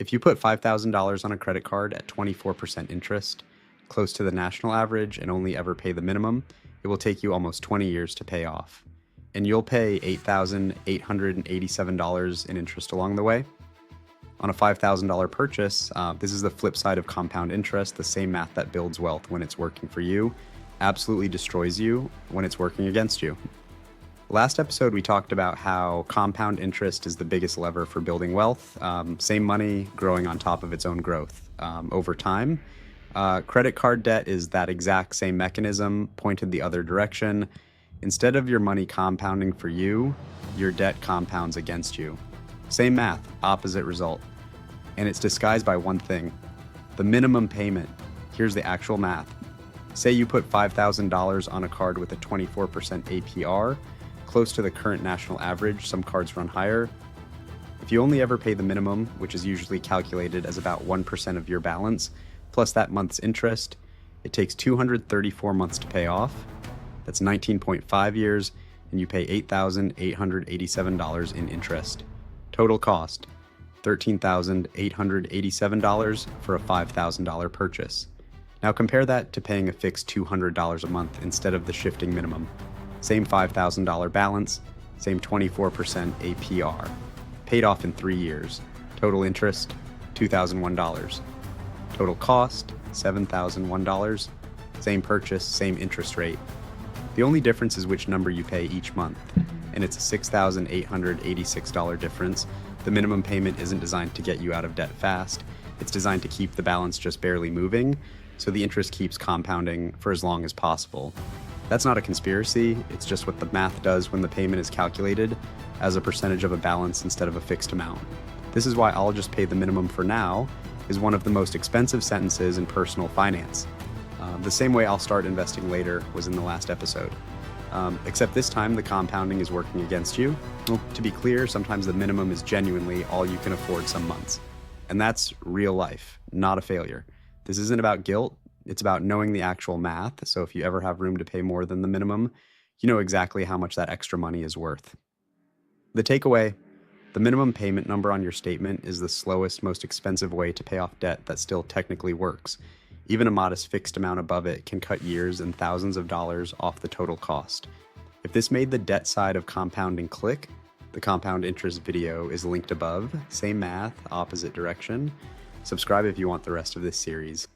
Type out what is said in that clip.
If you put $5,000 on a credit card at 24% interest, close to the national average, and only ever pay the minimum, it will take you almost 20 years to pay off. And you'll pay $8,887 in interest along the way. On a $5,000 purchase, this is the flip side of compound interest. The same math that builds wealth when it's working for you absolutely destroys you when it's working against you. Last episode, we talked about how compound interest is the biggest lever for building wealth. Same money growing on top of its own growth over time. Credit card debt is that exact same mechanism, pointed the other direction. Instead of your money compounding for you, your debt compounds against you. Same math, opposite result. And it's disguised by one thing: the minimum payment. Here's the actual math. Say you put $5,000 on a card with a 24% APR, close to the current national average. Some cards run higher. If you only ever pay the minimum, which is usually calculated as about 1% of your balance, plus that month's interest, it takes 234 months to pay off. That's 19.5 years, and you pay $8,887 in interest. Total cost, $13,887 for a $5,000 purchase. Now compare that to paying a fixed $200 a month instead of the shifting minimum. Same $5,000 balance, same 24% APR. Paid off in 3 years. Total interest, $2,001. Total cost, $7,001. Same purchase, same interest rate. The only difference is which number you pay each month, and it's a $6,886 difference. The minimum payment isn't designed to get you out of debt fast. It's designed to keep the balance just barely moving, so the interest keeps compounding for as long as possible. That's not a conspiracy, it's just what the math does when the payment is calculated as a percentage of a balance instead of a fixed amount. This is why "I'll just pay the minimum for now" is one of the most expensive sentences in personal finance. The same way "I'll start investing later" was in the last episode. Except this time the compounding is working against you. Well, to be clear, sometimes the minimum is genuinely all you can afford some months. And that's real life, not a failure. This isn't about guilt, it's about knowing the actual math. So if you ever have room to pay more than the minimum, you know exactly how much that extra money is worth. The takeaway: the minimum payment number on your statement is the slowest, most expensive way to pay off debt that still technically works. Even a modest fixed amount above it can cut years and thousands of dollars off the total cost. If this made the debt side of compounding click, the compound interest video is linked above. Same math, opposite direction. Subscribe if you want the rest of this series.